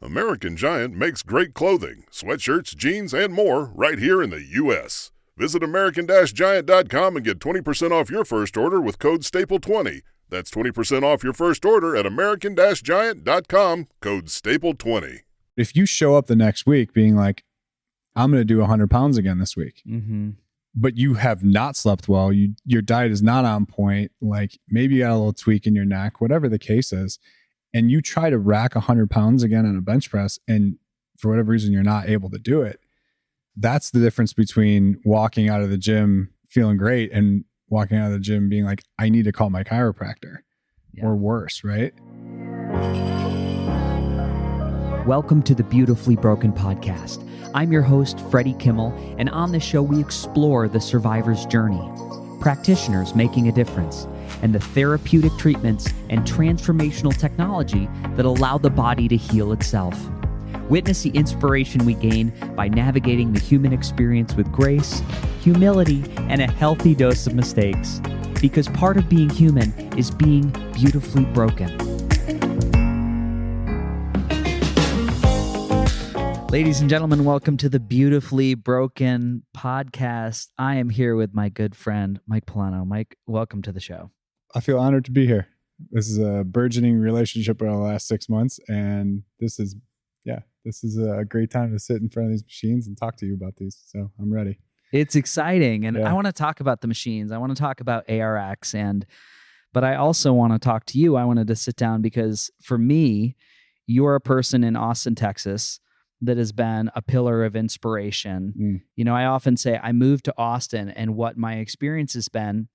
American Giant makes great clothing, sweatshirts, jeans, and more right here in the U.S. Visit American-Giant.com and get 20% off your first order with code STAPLE20. That's 20% off your first order at American-Giant.com, code STAPLE20. If you show up the next week being like, I'm going to do 100 pounds again this week, but you have not slept well, your diet is not on point, like maybe you got a little tweak in your neck, whatever the case is, and you try to rack 100 pounds again on a bench press, and for whatever reason you're not able to do it, that's the difference between walking out of the gym feeling great and walking out of the gym being like, I need to call my chiropractor, or worse, right? Welcome to the Beautifully Broken podcast. I'm your host, Freddie Kimmel, and on this show we explore the survivor's journey, practitioners making a difference, and the therapeutic treatments and transformational technology that allow the body to heal itself. Witness the inspiration we gain by navigating the human experience with grace, humility, and a healthy dose of mistakes. Because part of being human is being beautifully broken. Ladies and gentlemen, welcome to the Beautifully Broken podcast. I am here with my good friend, Mike Polano. Mike, welcome to the show. I feel honored to be here. This is a burgeoning relationship over the last 6 months, and this is a great time to sit in front of these machines and talk to you about these. So I'm ready. It's exciting, and I want to talk about the machines. I want to talk about ARX, but I also want to talk to you. I wanted to sit down because for me, you're a person in Austin, Texas, that has been a pillar of inspiration. You know, I often say I moved to Austin, and what my experience has been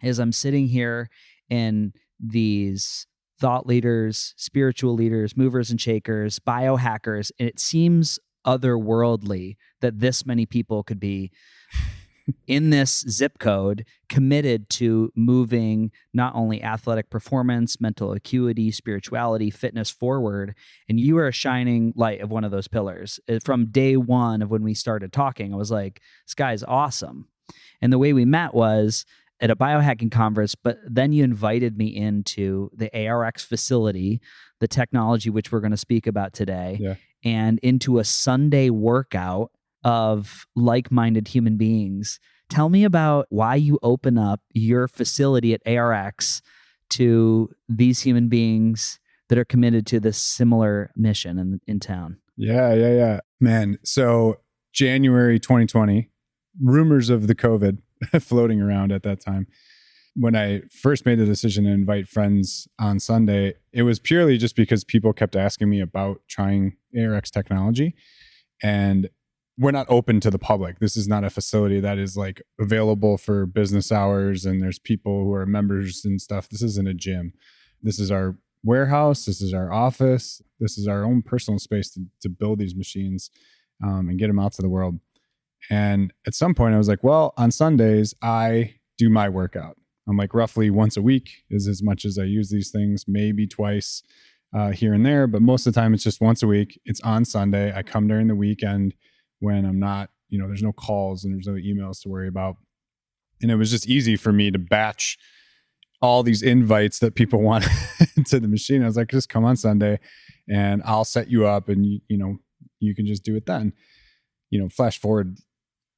is I'm sitting here in these thought leaders, spiritual leaders, movers and shakers, biohackers, and it seems otherworldly that this many people could be in this zip code committed to moving not only athletic performance, mental acuity, spirituality, fitness forward. And you are a shining light of one of those pillars. From day one of when we started talking, I was like, this guy's awesome. And the way we met was at a biohacking conference, but then you invited me into the ARX facility, the technology which we're going to speak about today, and into a Sunday workout of like-minded human beings. Tell me about why you open up your facility at ARX to these human beings that are committed to this similar mission in town. Yeah. Man, so January 2020, rumors of the COVID floating around at that time. When I first made the decision to invite friends on Sunday, it was purely just because people kept asking me about trying ARX technology, and we're not open to the public. This is not a facility that is like available for business hours and there's people who are members and stuff. This isn't a gym. This is our warehouse. This is our office. This is our own personal space to build these machines and get them out to the world. And at some point I was like, well, on Sundays, I do my workout. I'm like roughly once a week is as much as I use these things, maybe twice here and there. But most of the time it's just once a week. It's on Sunday. I come during the weekend when I'm not, there's no calls and there's no emails to worry about. And it was just easy for me to batch all these invites that people want to the machine. I was like, just come on Sunday and I'll set you up and you can just do it then. Flash forward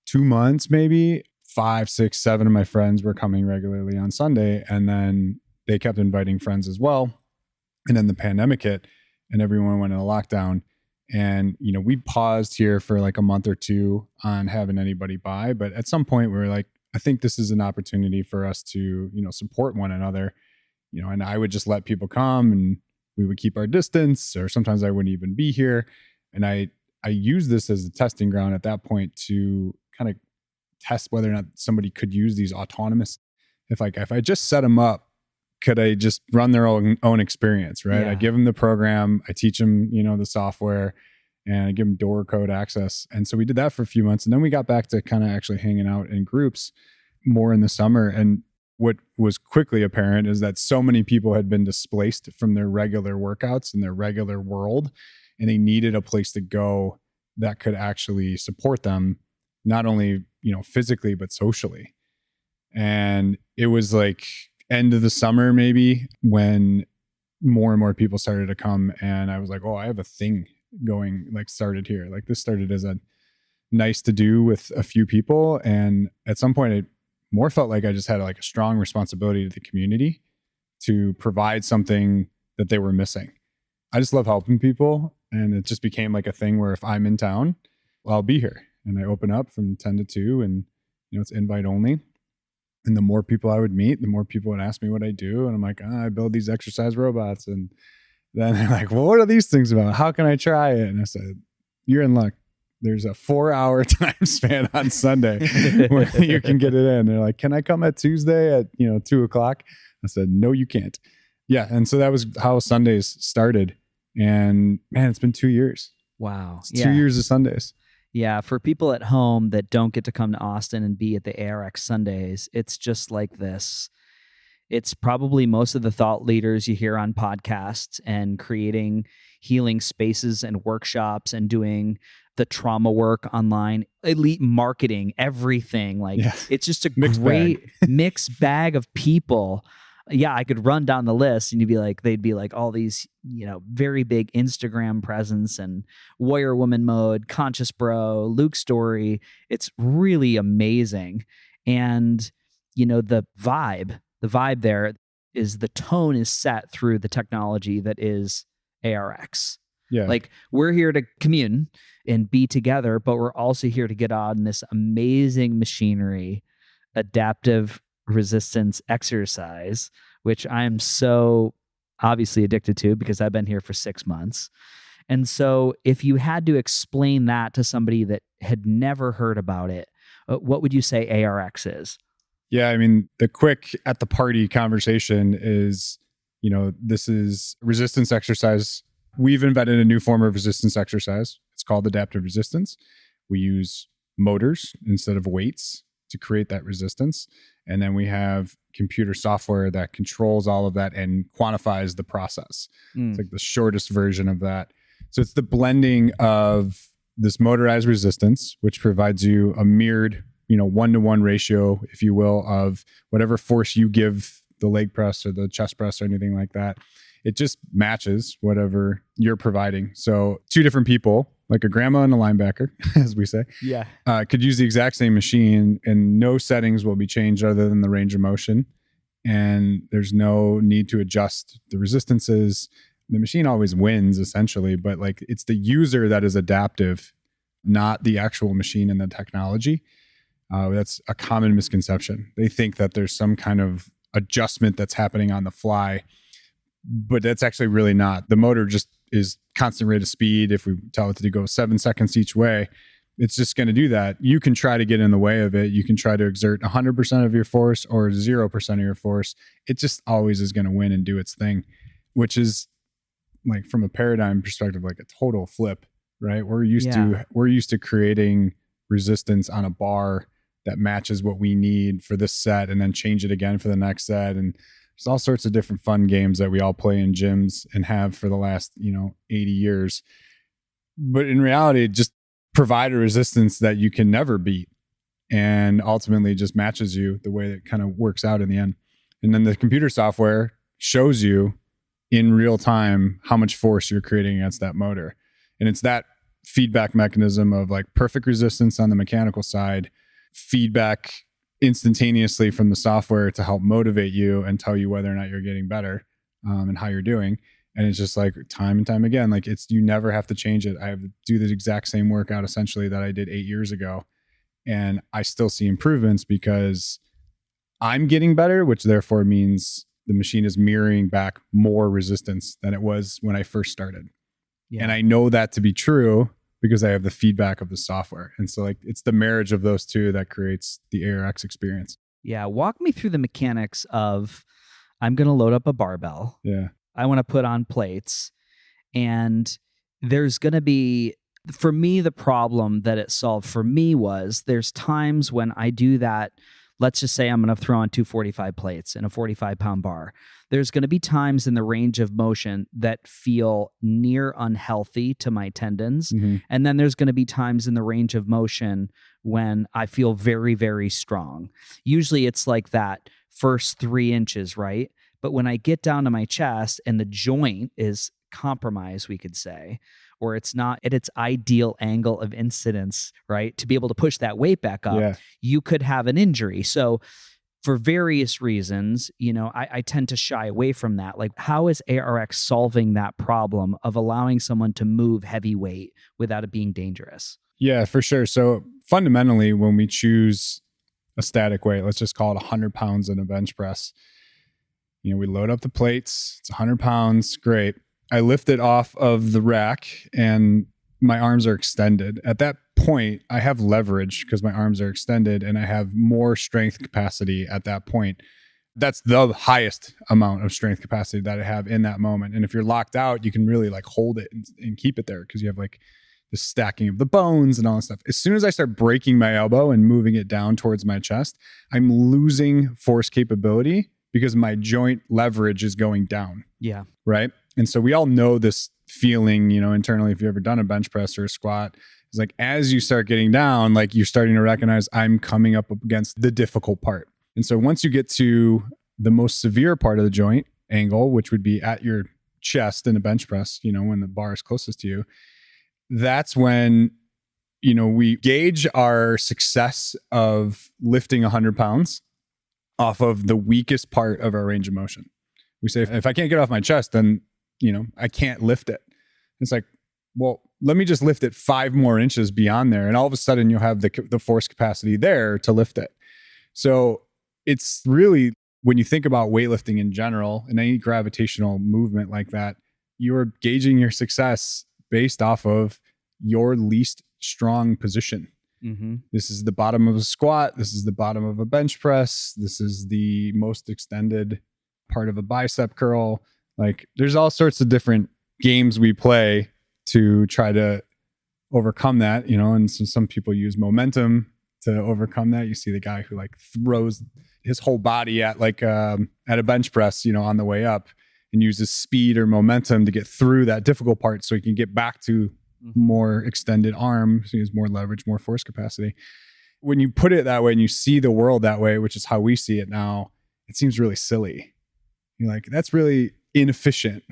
2 months, maybe 5, 6, 7 of my friends were coming regularly on Sunday. And then they kept inviting friends as well. And then the pandemic hit and everyone went into lockdown. And, we paused here for like a month or two on having anybody buy. But at some point we were like, I think this is an opportunity for us to, support one another, and I would just let people come and we would keep our distance, or sometimes I wouldn't even be here. And I used this as a testing ground at that point to kind of test whether or not somebody could use these autonomous. If I just set them up, could I just run their own experience, right? Yeah. I give them the program, I teach them, the software, and I give them door code access. And so we did that for a few months. And then we got back to kind of actually hanging out in groups more in the summer. And what was quickly apparent is that so many people had been displaced from their regular workouts and their regular world, and they needed a place to go that could actually support them, not only, physically, but socially. And it was like end of the summer, maybe, when more and more people started to come. And I was like, oh, I have a thing going, like started here. Like this started as a nice to do with a few people. And at some point it more felt like I just had like a strong responsibility to the community to provide something that they were missing. I just love helping people. And it just became like a thing where if I'm in town, I'll be here. And I open up from 10 to 2 and, it's invite only. And the more people I would meet, the more people would ask me what I do. And I'm like, I build these exercise robots. And then they're like, well, what are these things about? How can I try it? And I said, you're in luck. There's a 4-hour time span on Sunday where you can get it in. They're like, can I come at Tuesday at 2:00? I said, no, you can't. Yeah. And so that was how Sundays started. And man, it's been 2 years. Wow. It's 2 years of Sundays. Yeah, for people at home that don't get to come to Austin and be at the ARX Sundays, it's just like this. It's probably most of the thought leaders you hear on podcasts and creating healing spaces and workshops and doing the trauma work online, elite marketing, everything. It's just a great mixed bag of people. Yeah, I could run down the list and they'd be like all these, very big Instagram presence and Warrior Woman Mode, Conscious Bro, Luke Story. It's really amazing. And, the vibe there is the tone is set through the technology that is ARX. Yeah. Like we're here to commune and be together, but we're also here to get on this amazing machinery, adaptive resistance exercise, which I am so obviously addicted to because I've been here for 6 months. And so if you had to explain that to somebody that had never heard about it, what would you say ARX is? Yeah, I mean, the quick at the party conversation is, this is resistance exercise. We've invented a new form of resistance exercise. It's called adaptive resistance. We use motors instead of weights to create that resistance. And then we have computer software that controls all of that and quantifies the process. It's like the shortest version of that. So it's the blending of this motorized resistance, which provides you a mirrored, 1-to-1 ratio, if you will, of whatever force you give the leg press or the chest press or anything like that. It just matches whatever you're providing. So 2 different people, like a grandma and a linebacker, as we say, could use the exact same machine and no settings will be changed other than the range of motion. And there's no need to adjust the resistances. The machine always wins essentially, but it's the user that is adaptive, not the actual machine and the technology. That's a common misconception. They think that there's some kind of adjustment that's happening on the fly, but that's actually really not. The motor just is constant rate of speed. If we tell it to go 7 seconds each way, it's just going to do that. You can try to get in the way of it. You can try to exert 100% of your force or 0% of your force. It just always is going to win and do its thing, which is from a paradigm perspective, like a total flip, right? We're used to creating resistance on a bar that matches what we need for this set and then change it again for the next set. And there's all sorts of different fun games that we all play in gyms and have for the last, 80 years. But in reality, just provide a resistance that you can never beat and ultimately just matches you the way that kind of works out in the end. And then the computer software shows you in real time how much force you're creating against that motor. And it's that feedback mechanism of perfect resistance on the mechanical side, feedback instantaneously from the software to help motivate you and tell you whether or not you're getting better and how you're doing. And it's just time and time again, you never have to change it. I have to do the exact same workout essentially that I did 8 years ago. And I still see improvements because I'm getting better, which therefore means the machine is mirroring back more resistance than it was when I first started. Yeah. And I know that to be true because I have the feedback of the software. And so it's the marriage of those two that creates the ARX experience. Yeah. Walk me through the mechanics of, I'm going to load up a barbell. Yeah. I want to put on plates. And there's going to be, for me, the problem that it solved for me was there's times when I do that. Let's just say I'm going to throw on 245 plates in a 45-pound bar. There's going to be times in the range of motion that feel near unhealthy to my tendons. Mm-hmm. And then there's going to be times in the range of motion when I feel very, very strong. Usually it's like that first 3 inches, right? But when I get down to my chest and the joint is compromised, we could say, or it's not at its ideal angle of incidence, right? To be able to push that weight back up, you could have an injury. So for various reasons, I tend to shy away from that. Like, how is ARX solving that problem of allowing someone to move heavy weight without it being dangerous? Yeah, for sure. So fundamentally, when we choose a static weight, let's just call it 100 pounds in a bench press, we load up the plates, it's 100 pounds, great. I lift it off of the rack and my arms are extended. At that point, I have leverage because my arms are extended and I have more strength capacity at that point. That's the highest amount of strength capacity that I have in that moment. And if you're locked out, you can really like hold it and keep it there because you have like the stacking of the bones and all that stuff. As soon as I start breaking my elbow and moving it down towards my chest, I'm losing force capability because my joint leverage is going down. Yeah. Right. And so we all know this feeling, internally, if you've ever done a bench press or a squat, it's like, as you start getting down, like you're starting to recognize I'm coming up against the difficult part. And so once you get to the most severe part of the joint angle, which would be at your chest in a bench press, when the bar is closest to you, that's when, we gauge our success of lifting 100 pounds off of the weakest part of our range of motion. We say, if I can't get off my chest, then, I can't lift it. It's like, well, let me just lift it 5 more inches beyond there. And all of a sudden you'll have the force capacity there to lift it. So it's really, when you think about weightlifting in general and any gravitational movement like that, you're gauging your success based off of your least strong position. Mm-hmm. This is the bottom of a squat. This is the bottom of a bench press. This is the most extended part of a bicep curl. Like, there's all sorts of different games we play to try to overcome that, and so some people use momentum to overcome that. You see the guy who like throws his whole body at a bench press, on the way up, and uses speed or momentum to get through that difficult part so he can get back to more extended arm. So he has more leverage, more force capacity. When you put it that way and you see the world that way, which is how we see it now, it seems really silly. You're like, that's really inefficient.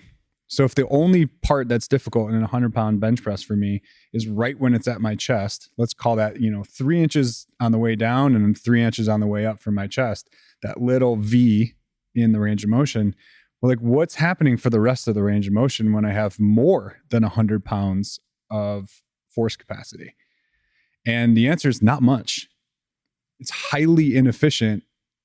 So if the only part that's difficult in a 100-pound bench press for me is right when it's at my chest, let's call that, 3 inches on the way down and 3 inches on the way up from my chest, that little V in the range of motion. Well, like, what's happening for the rest of the range of motion when I have more than 100 pounds of force capacity? And the answer is not much. It's highly inefficient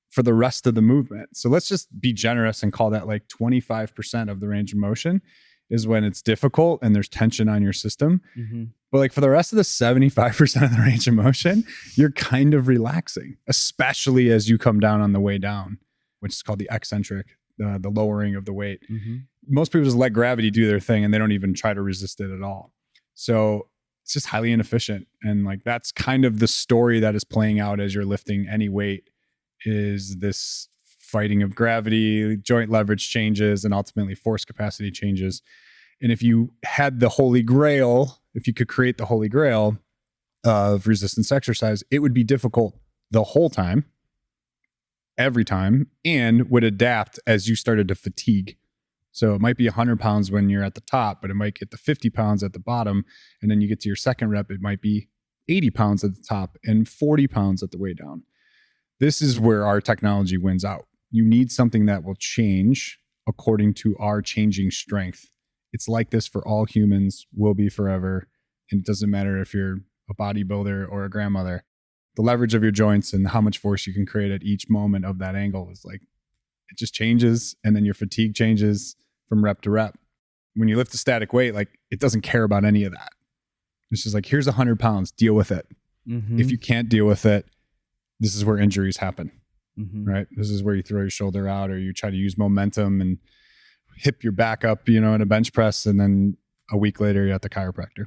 for the rest of the movement. So let's just be generous and call that like 25% of the range of motion is when it's difficult and there's tension on your system. Mm-hmm. But like for the rest of the 75% of the range of motion, you're kind of relaxing, especially as you come down on the way down, which is called the eccentric, the lowering of the weight. Mm-hmm. Most people just let gravity do their thing and they don't even try to resist it at all. So it's just highly inefficient. And like, that's kind of the story that is playing out as you're lifting any weight, is this fighting of gravity, joint leverage changes, and ultimately force capacity changes. And if you had the holy grail, if you could create the holy grail of resistance exercise, it would be difficult the whole time, every time, and would adapt as you started to fatigue. So it might be 100 pounds when you're at the top, but it might get to 50 pounds at the bottom. And then you get to your second rep, it might be 80 pounds at the top and 40 pounds at the way down. This is where our technology wins out. You need something that will change according to our changing strength. It's like this for all humans, will be forever. And it doesn't matter if you're a bodybuilder or a grandmother. The leverage of your joints and how much force you can create at each moment of that angle is like, it just changes. And then your fatigue changes from rep to rep. When you lift a static weight, like, it doesn't care about any of that. It's just like, here's 100 pounds, deal with it. Mm-hmm. If you can't deal with it, this is where injuries happen, right? This is where you throw your shoulder out or you try to use momentum and hip your back up, in a bench press. And then a week later, you're at the chiropractor.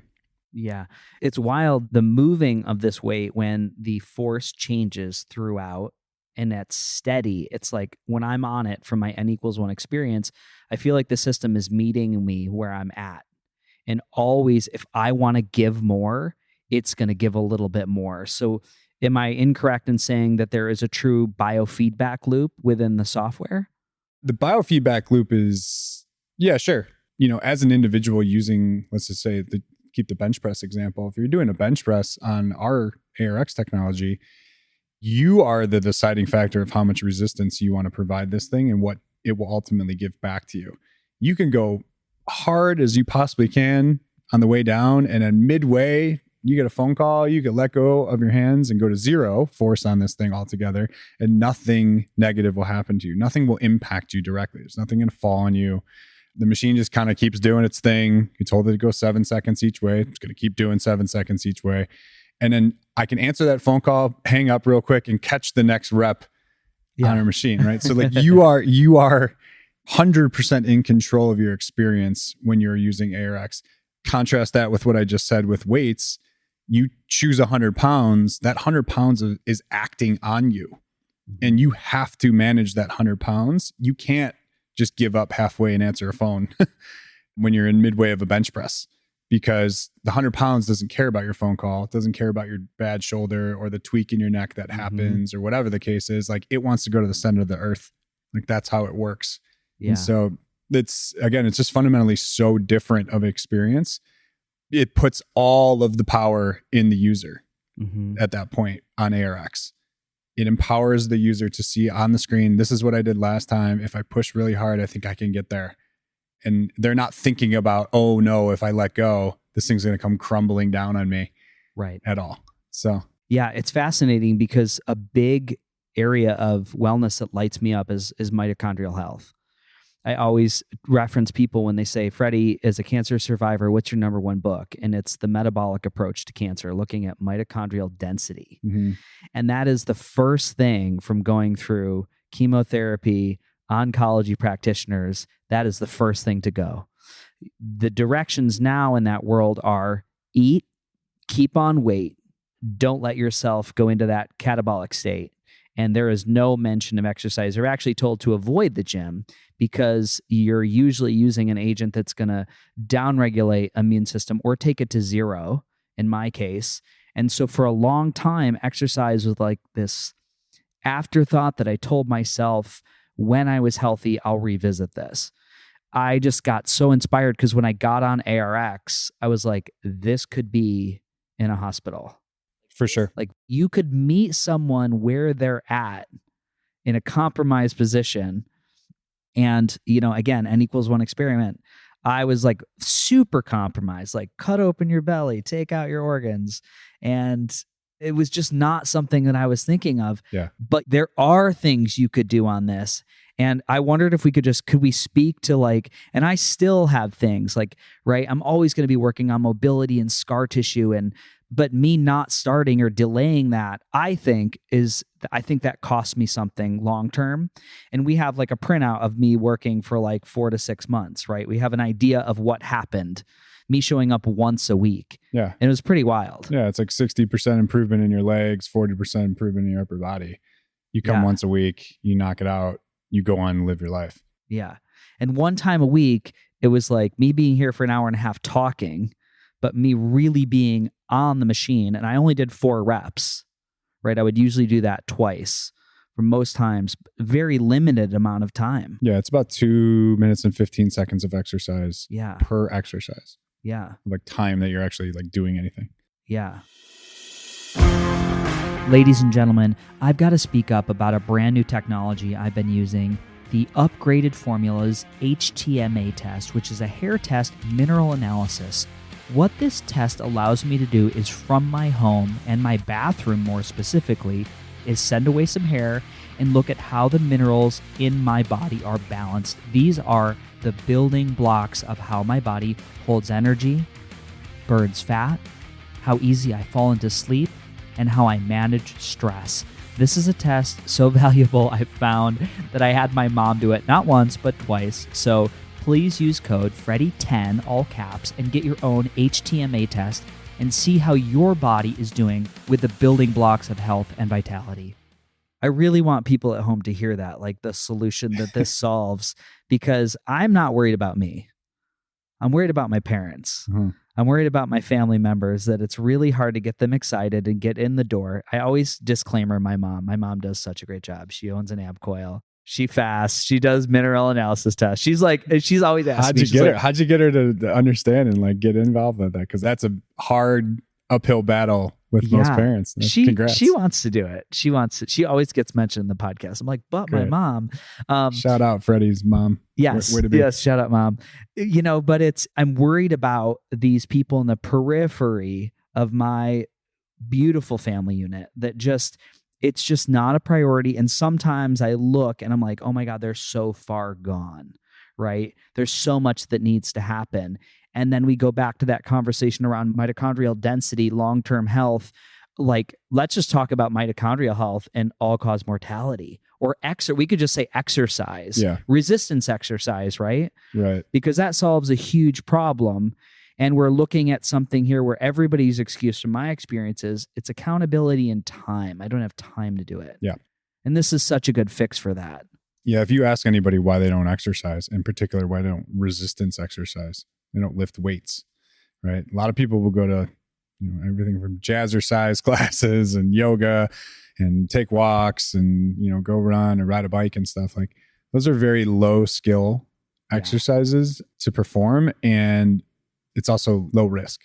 Yeah. It's wild, the moving of this weight when the force changes throughout and that's steady. It's like when I'm on it from my N=1 experience, I feel like the system is meeting me where I'm at. And always, if I want to give more, it's going to give a little bit more. So am I incorrect in saying that there is a true biofeedback loop within the software? The biofeedback loop is, yeah, sure. as an individual using, let's just say, keep the bench press example. If you're doing a bench press on our ARX technology, you are the deciding factor of how much resistance you want to provide this thing and what it will ultimately give back to you. You can go hard as you possibly can on the way down, and then midway, you get a phone call, you can let go of your hands and go to zero force on this thing altogether, and nothing negative will happen to you. Nothing will impact you directly. There's nothing going to fall on you. The machine just kind of keeps doing its thing. You told it to go 7 seconds each way. It's going to keep doing 7 seconds each way. And then I can answer that phone call, hang up real quick, and catch the next rep on our machine, right? So like you are 100% in control of your experience when you're using ARX. Contrast that with what I just said with weights. You choose 100 pounds, that 100 pounds is acting on you. And you have to manage that 100 pounds. You can't just give up halfway and answer a phone when you're in midway of a bench press, because the 100 pounds doesn't care about your phone call. It doesn't care about your bad shoulder or the tweak in your neck that happens or whatever the case is. Like, it wants to go to the center of the earth. Like, that's how it works. Yeah. And so it's just fundamentally so different of an experience. It puts all of the power in the user at that point on ARX. It empowers the user to see on the screen, this is what I did last time. If I push really hard, I think I can get there. And they're not thinking about, oh no, if I let go, this thing's going to come crumbling down on me. Right. At all. So yeah, it's fascinating because a big area of wellness that lights me up is mitochondrial health. I always reference people when they say, Freddie, as a cancer survivor, what's your number one book? And it's The Metabolic Approach to Cancer, looking at mitochondrial density. And that is the first thing from going through chemotherapy, oncology practitioners. That is the first thing to go. The directions now in that world are eat, keep on weight, don't let yourself go into that catabolic state. And there is no mention of exercise. They're actually told to avoid the gym because you're usually using an agent that's going to downregulate immune system or take it to zero, in my case. And so for a long time, exercise was like this afterthought that I told myself, when I was healthy, I'll revisit this. I just got so inspired because when I got on ARX, I was like, this could be in a hospital. For sure. Like, you could meet someone where they're at in a compromised position. And, again, N=1 experiment. I was like super compromised, like cut open your belly, take out your organs. And it was just not something that I was thinking of. Yeah. But there are things you could do on this. And I wondered if could we speak to and I still have things right? I'm always going to be working on mobility and scar tissue, but me not starting or delaying that, I think that costs me something long-term. And we have a printout of me working for 4 to 6 months, right? We have an idea of what happened, me showing up once a week. Yeah. And it was pretty wild. Yeah. It's 60% improvement in your legs, 40% improvement in your upper body. You come once a week, you knock it out, you go on and live your life. Yeah. And one time a week, it was me being here for an hour and a half talking, but me really being on the machine. And I only did 4 reps, right? I would usually do that twice. For most times, very limited amount of time. Yeah, it's about 2 minutes and 15 seconds of exercise per exercise. Yeah. Time that you're actually doing anything. Yeah. Ladies and gentlemen, I've got to speak up about a brand new technology I've been using, the Upgraded Formulas HTMA test, which is a hair test mineral analysis. What this test allows me to do is, from my home and my bathroom more specifically, is send away some hair and look at how the minerals in my body are balanced. These are the building blocks of how my body holds energy, burns fat, how easy I fall into sleep, and how I manage stress. This is a test so valuable, I found that I had my mom do it not once, but twice. So please use code FREDDIE10, all caps, and get your own HTMA test and see how your body is doing with the building blocks of health and vitality. I really want people at home to hear that, the solution that this solves, because I'm not worried about me. I'm worried about my parents. Mm-hmm. I'm worried about my family members, that it's really hard to get them excited and get in the door. I always disclaimer my mom. My mom does such a great job. She owns an ab coil. She fasts. She does mineral analysis tests. She's always asking me. How'd you get her to understand and like get involved with that? Because that's a hard uphill battle with most parents. Congrats. She wants to do it. She always gets mentioned in the podcast. I'm like, but my mom. Shout out Freddie's mom. Yes. Way to be. Yes. Shout out mom. But I'm worried about these people in the periphery of my beautiful family unit that it's just not a priority. And sometimes I look and I'm like, oh my God, they're so far gone, right? There's so much that needs to happen. And then we go back to that conversation around mitochondrial density, long-term health. Like, let's just talk about mitochondrial health and all-cause mortality. Or we could just say exercise, resistance exercise, right? Right. Because that solves a huge problem. And we're looking at something here where everybody's excuse from my experience is it's accountability and time. I don't have time to do it. Yeah. And this is such a good fix for that. Yeah. If you ask anybody why they don't exercise, in particular, why they don't resistance exercise, they don't lift weights, right? A lot of people will go to, everything from jazzercise classes and yoga and take walks and, go run or ride a bike and stuff. Like those are very low skill exercises to perform. And it's also low risk,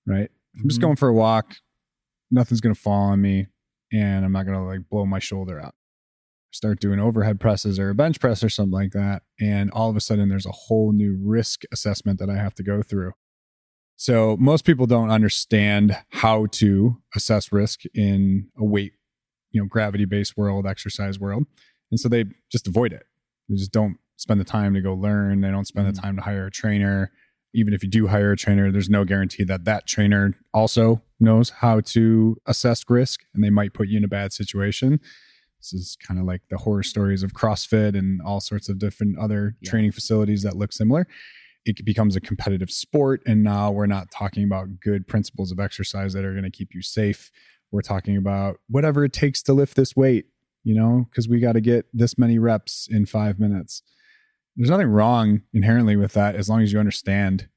right? I'm just going for a walk. Nothing's going to fall on me and I'm not going to like blow my shoulder out. Start doing overhead presses or a bench press or something like that. And all of a sudden there's a whole new risk assessment that I have to go through. So most people don't understand how to assess risk in a weight, gravity-based world, exercise world. And so they just avoid it. They just don't spend the time to go learn. They don't spend the time to hire a trainer. Even if you do hire a trainer, there's no guarantee that that trainer also knows how to assess risk, and they might put you in a bad situation. This is kind of like the horror stories of CrossFit and all sorts of different other training facilities that look similar. It becomes a competitive sport, and now we're not talking about good principles of exercise that are going to keep you safe. We're talking about whatever it takes to lift this weight, because we got to get this many reps in 5 minutes. There's nothing wrong inherently with that as long as you understand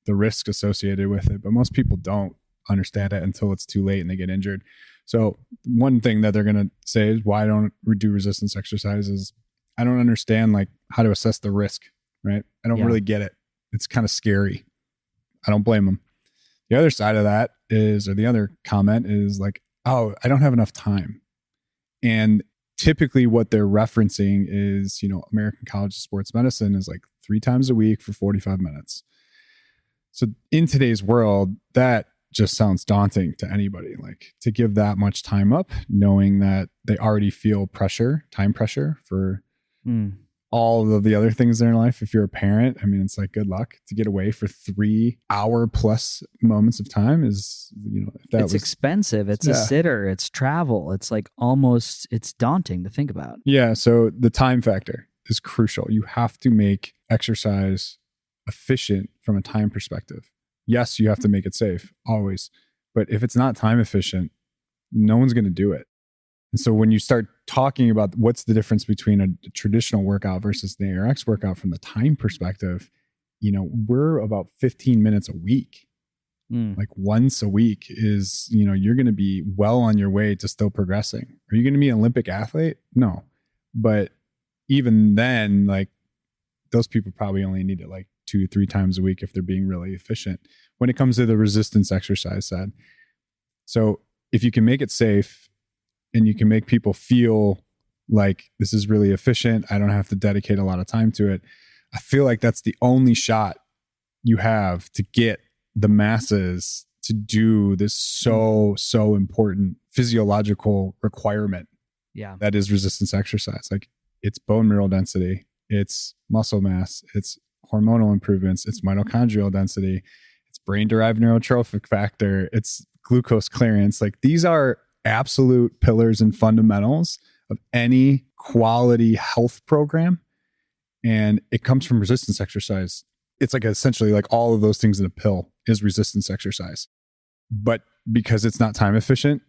the risk associated with it. But most people don't understand it until it's too late and they get injured. So one thing that they're going to say is, why don't we do resistance exercises? I don't understand like how to assess the risk, right? I don't really get it. It's kind of scary. I don't blame them. The other side of that is, or the other comment is like, oh, I don't have enough time. And typically what they're referencing is, American College of Sports Medicine is like 3 times a week for 45 minutes. So in today's world, that just sounds daunting to anybody, like to give that much time up, knowing that they already feel time pressure for all of the other things in their life. If you're a parent, I mean, it's like, good luck to get away for 3 hour plus moments of time is, if that it's expensive. It's a sitter, it's travel. It's like it's daunting to think about. Yeah. So the time factor is crucial. You have to make exercise efficient from a time perspective. Yes, you have to make it safe always. But if it's not time efficient, no one's going to do it. And so when you start talking about what's the difference between a traditional workout versus the ARX workout from the time perspective, we're about 15 minutes a week. Like once a week is, you're going to be well on your way to still progressing. Are you going to be an Olympic athlete? No. But even then, like those people probably only need it like 2-3 times a week if they're being really efficient when it comes to the resistance exercise side. So if you can make it safe and you can make people feel like this is really efficient, I don't have to dedicate a lot of time to it, I feel like that's the only shot you have to get the masses to do this so important physiological requirement. Yeah. That is resistance exercise. Like it's bone mineral density, it's muscle mass, it's hormonal improvements, it's mitochondrial density, it's brain-derived neurotrophic factor, it's glucose clearance. Like these are absolute pillars and fundamentals of any quality health program. And it comes from resistance exercise. It's like essentially like all of those things in a pill is resistance exercise. But because it's not time efficient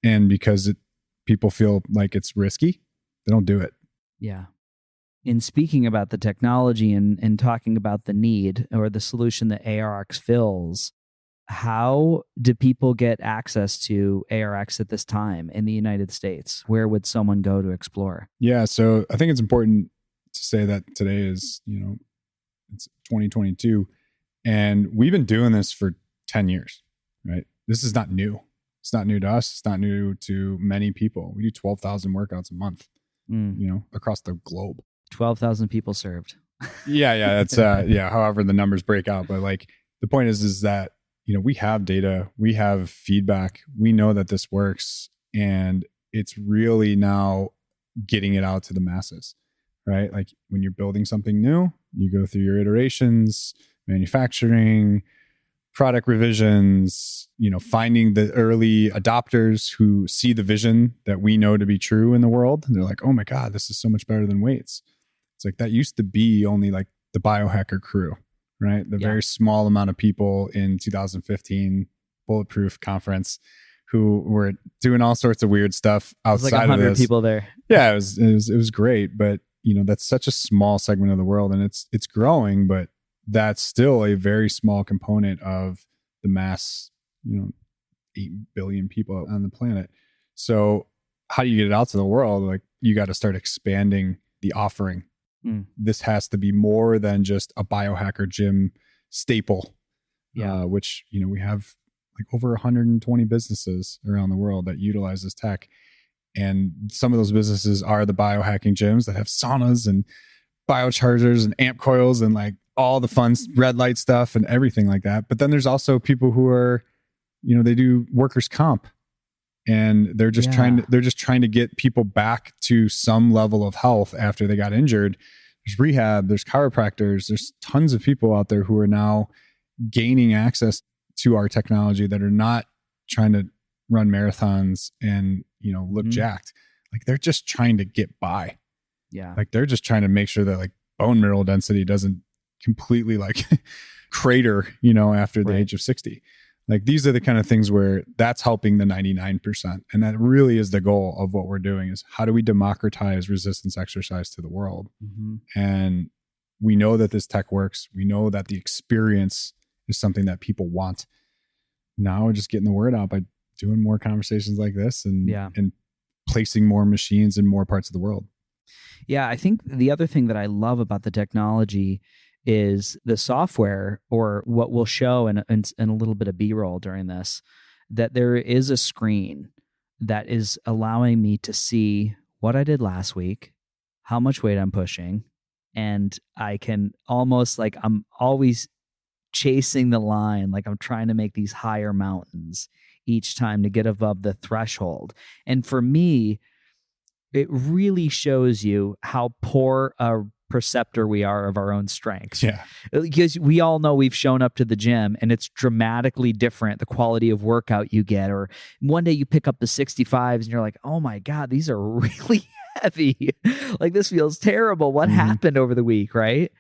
and because people feel like it's risky, they don't do it. Yeah. In speaking about the technology and talking about the need or the solution that ARX fills, how do people get access to ARX at this time in the United States? Where would someone go to explore? Yeah, so I think it's important to say that today is, it's 2022, and we've been doing this for 10 years, right? This is not new. It's not new to us. It's not new to many people. We do 12,000 workouts a month, across the globe. 12,000 people served. Yeah. That's, however the numbers break out. But like, the point is that, we have data, we have feedback, we know that this works, and it's really now getting it out to the masses, right? Like when you're building something new, you go through your iterations, manufacturing, product revisions, finding the early adopters who see the vision that we know to be true in the world. And they're like, oh my God, this is so much better than weights. It's like that used to be only like the biohacker crew, right? The very small amount of people in 2015 Bulletproof conference who were doing all sorts of weird stuff outside like 100 of this. people there. Yeah, it was great, but that's such a small segment of the world, and it's growing, but that's still a very small component of the mass, 8 billion people on the planet. So how do you get it out to the world? Like you got to start expanding the offering. This has to be more than just a biohacker gym staple, which, we have like over 120 businesses around the world that utilize this tech. And some of those businesses are the biohacking gyms that have saunas and biochargers and amp coils and like all the fun red light stuff and everything like that. But then there's also people who are, they do workers' comp, and they're just trying to get people back to some level of health after they got injured. There's rehab, there's chiropractors, there's tons of people out there who are now gaining access to our technology that are not trying to run marathons and, look jacked. Like they're just trying to get by. Yeah. Like they're just trying to make sure that like bone mineral density doesn't completely like crater, after the age of 60. Like these are the kind of things where that's helping the 99%. And that really is the goal of what we're doing, is how do we democratize resistance exercise to the world? And we know that this tech works. We know that the experience is something that people want. Now we're just getting the word out by doing more conversations like this and placing more machines in more parts of the world. Yeah, I think the other thing that I love about the technology is the software, or what we'll show in a little bit of B-roll during this, that there is a screen that is allowing me to see what I did last week, how much weight I'm pushing, and I can almost like I'm always chasing the line, like I'm trying to make these higher mountains each time to get above the threshold. And for me, it really shows you how poor a perceptor we are of our own strength. Yeah. Because we all know we've shown up to the gym and it's dramatically different, the quality of workout you get. Or one day you pick up the 65s and you're like, oh my God, these are really heavy. Like this feels terrible. What happened over the week, right?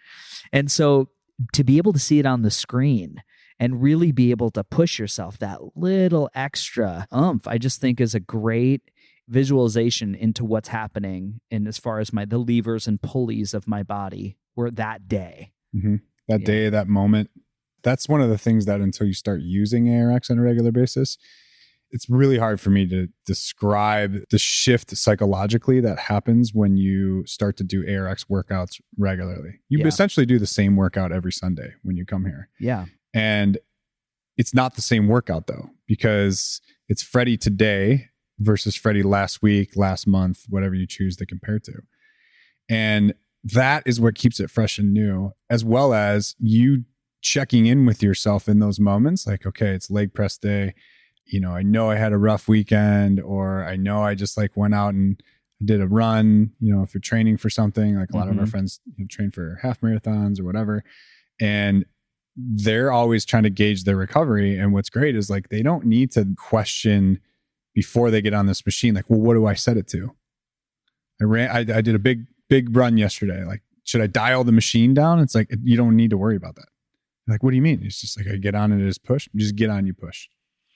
And so to be able to see it on the screen and really be able to push yourself that little extra oomph, I just think is a great visualization into what's happening in as far as the levers and pulleys of my body were that day. That day, that moment. That's one of the things that until you start using ARX on a regular basis, it's really hard for me to describe the shift psychologically that happens when you start to do ARX workouts regularly. You essentially do the same workout every Sunday when you come here. Yeah. And it's not the same workout though, because it's FREDDIE today versus FREDDIE last week, last month, whatever you choose to compare to. And that is what keeps it fresh and new, as well as you checking in with yourself in those moments. Like, okay, it's leg press day. I know I had a rough weekend, or I know I just like went out and did a run. If you're training for something, like a lot of our friends train for half marathons or whatever. And they're always trying to gauge their recovery. And what's great is like, they don't need to question before they get on this machine, like, well, what do I set it to? I did a big run yesterday. Like, should I dial the machine down? It's like, you don't need to worry about that. Like, what do you mean? It's just like, I get on and it is push. Just get on, you push.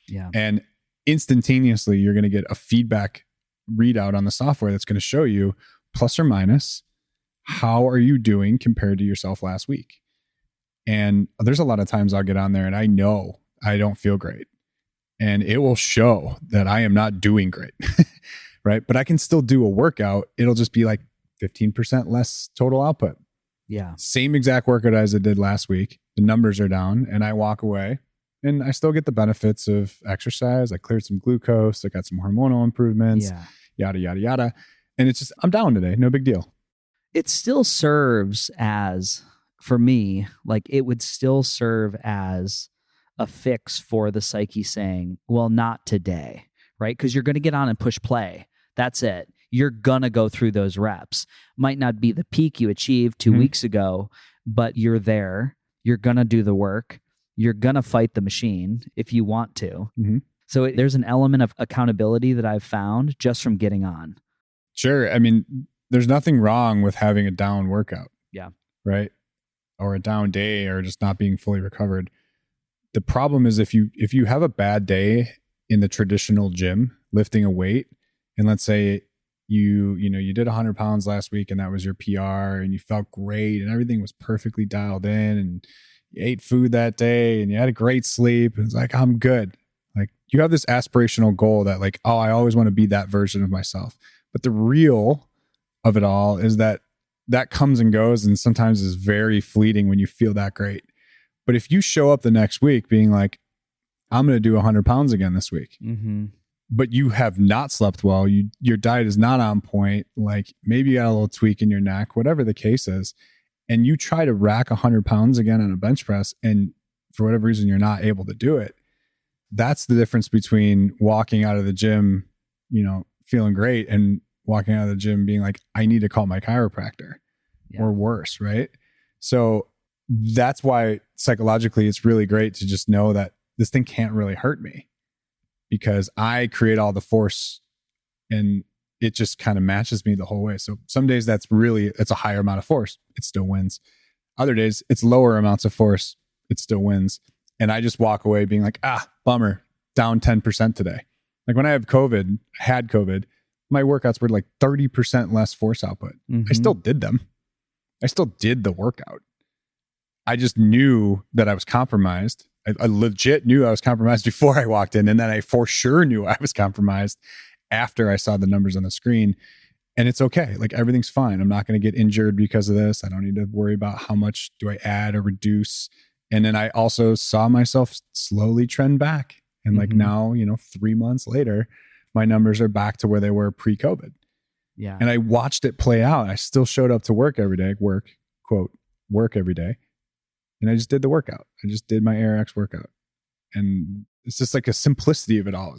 Yeah. And instantaneously, you're going to get a feedback readout on the software that's going to show you plus or minus, how are you doing compared to yourself last week? And there's a lot of times I'll get on there and I know I don't feel great. And it will show that I am not doing great, right? But I can still do a workout. It'll just be like 15% less total output. Yeah. Same exact workout as I did last week. The numbers are down and I walk away and I still get the benefits of exercise. I cleared some glucose. I got some hormonal improvements, yada, yada, yada. And it's just, I'm down today. No big deal. It still serves as, for me, like it would still serve as a fix for the psyche saying, well, not today, right? Because you're going to get on and push play. That's it. You're going to go through those reps. Might not be the peak you achieved 2 weeks ago, but you're there. You're going to do the work. You're going to fight the machine if you want to. So there's an element of accountability that I've found just from getting on. Sure. I mean, there's nothing wrong with having a down workout. Yeah. Right. Or a down day or just not being fully recovered. The problem is if you have a bad day in the traditional gym, lifting a weight, and let's say you did 100 pounds last week and that was your PR and you felt great and everything was perfectly dialed in and you ate food that day and you had a great sleep and it's like, I'm good. Like you have this aspirational goal that like, oh, I always want to be that version of myself. But the real of it all is that comes and goes and sometimes is very fleeting when you feel that great. But if you show up the next week being like, I'm going to do 100 pounds again this week, but you have not slept well, your diet is not on point, like maybe you got a little tweak in your neck, whatever the case is, and you try to rack 100 pounds again on a bench press, and for whatever reason you're not able to do it, that's the difference between walking out of the gym, feeling great and walking out of the gym being like, I need to call my chiropractor or worse, right? So that's why psychologically it's really great to just know that this thing can't really hurt me because I create all the force and it just kind of matches me the whole way. So some days it's a higher amount of force. It still wins. Other days it's lower amounts of force. It still wins. And I just walk away being like, bummer, down 10% today. Like when I had COVID, my workouts were like 30% less force output. I still did them. I still did the workout. I just knew that I was compromised. I legit knew I was compromised before I walked in. And then I for sure knew I was compromised after I saw the numbers on the screen. And it's okay. Like everything's fine. I'm not going to get injured because of this. I don't need to worry about how much do I add or reduce. And then I also saw myself slowly trend back. And like now, 3 months later, my numbers are back to where they were pre-COVID. Yeah. And I watched it play out. I still showed up to work every day, work every day. And I just did the workout. I just did my ARX workout. And it's just like a simplicity of it all.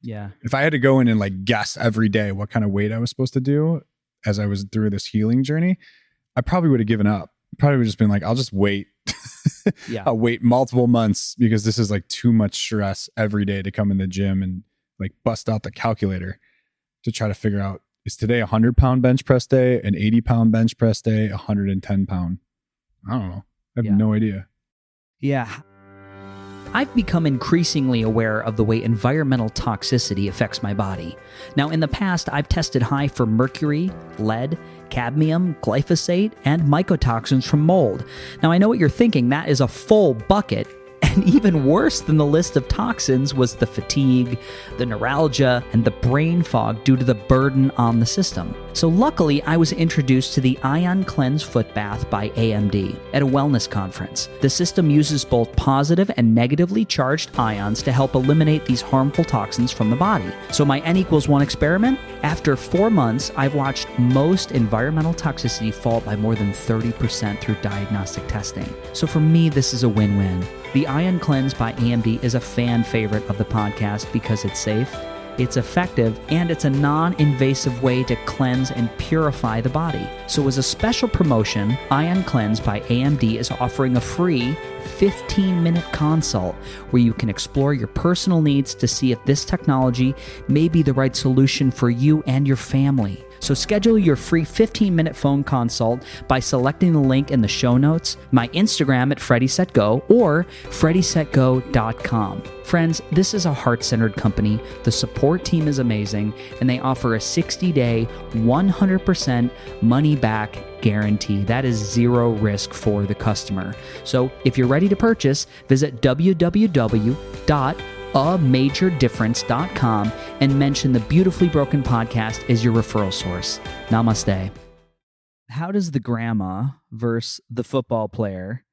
Yeah. If I had to go in and like guess every day what kind of weight I was supposed to do as I was through this healing journey, I probably would have given up. Probably would have just been like, I'll just wait. I'll wait multiple months because this is like too much stress every day to come in the gym and like bust out the calculator to try to figure out, is today a 100-pound bench press day, an 80-pound bench press day, 110-pound? I don't know. I have no idea. Yeah. I've become increasingly aware of the way environmental toxicity affects my body. Now, in the past, I've tested high for mercury, lead, cadmium, glyphosate, and mycotoxins from mold. Now, I know what you're thinking. That is a full bucket. And even worse than the list of toxins was the fatigue, the neuralgia, and the brain fog due to the burden on the system. So luckily, I was introduced to the Ion Cleanse Foot Bath by AMD at a wellness conference. The system uses both positive and negatively charged ions to help eliminate these harmful toxins from the body. So my N=1 experiment? After 4 months, I've watched most environmental toxicity fall by more than 30% through diagnostic testing. So for me, this is a win-win. The Ion Cleanse by AMD is a fan favorite of the podcast because it's safe, it's effective, and it's a non-invasive way to cleanse and purify the body. So as a special promotion, Ion Cleanse by AMD is offering a free 15-minute consult where you can explore your personal needs to see if this technology may be the right solution for you and your family. So schedule your free 15-minute phone consult by selecting the link in the show notes, my Instagram at FREDDIESETGO, or FREDDIESETGO.com. Friends, this is a heart-centered company. The support team is amazing, and they offer a 60-day, 100% money-back guarantee. That is zero risk for the customer. So if you're ready to purchase, visit www.amajordifference.com and mention the Beautifully Broken podcast as your referral source. Namaste. How does the grandma versus the football player,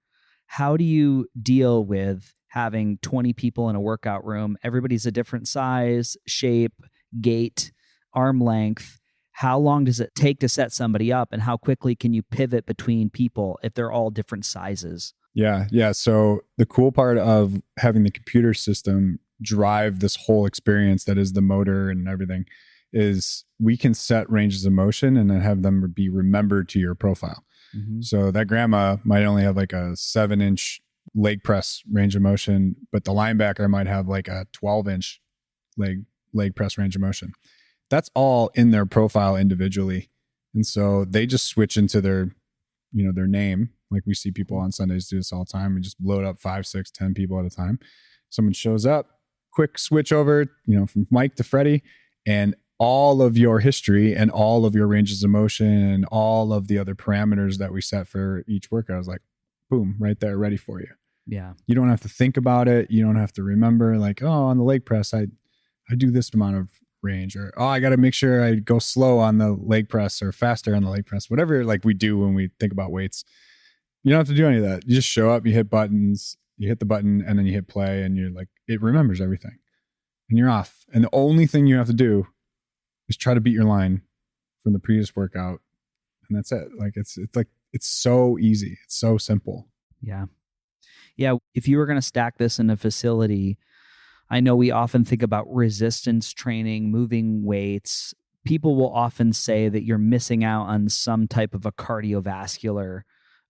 how do you deal with having 20 people in a workout room? Everybody's a different size, shape, gait, arm length. How long does it take to set somebody up, and how quickly can you pivot between people if they're all different sizes? Yeah. So the cool part of having the computer system drive this whole experience that is the motor and everything is we can set ranges of motion and then have them be remembered to your profile. Mm-hmm. So that grandma might only have like a 7-inch leg press range of motion, but the linebacker might have like a 12-inch leg press range of motion. That's all in their profile individually. And so they just switch into their name. Like we see people on Sundays do this all the time. We just load up 5, 6, 10 people at a time. Someone shows up, quick switch over, from Mike to Freddie, and all of your history and all of your ranges of motion and all of the other parameters that we set for each workout is like, boom, right there, ready for you. Yeah. You don't have to think about it. You don't have to remember like, oh, on the leg press, I do this amount of range, or I got to make sure I go slow on the leg press or faster on the leg press, whatever like we do when we think about weights. You don't have to do any of that. You just show up, you hit buttons, you hit the button, and then you hit play, and you're like, it remembers everything, and you're off. And the only thing you have to do is try to beat your line from the previous workout, and that's it. Like it's so easy. It's so simple. Yeah. If you were going to stack this in a facility, I know we often think about resistance training, moving weights. People will often say that you're missing out on some type of a cardiovascular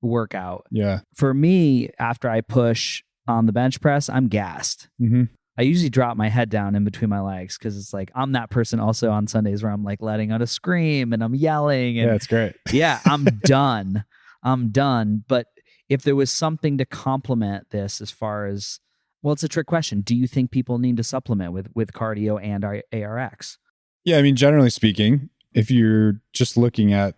workout. Yeah. For me, after I push on the bench press, I'm gassed. Mm-hmm. I usually drop my head down in between my legs because it's like I'm that person also on Sundays where I'm like letting out a scream and I'm yelling. And, yeah, it's great. Yeah, I'm done. I'm done. But if there was something to complement this as far as, well, it's a trick question. Do you think people need to supplement with cardio and ARX? Yeah, I mean, generally speaking, if you're just looking at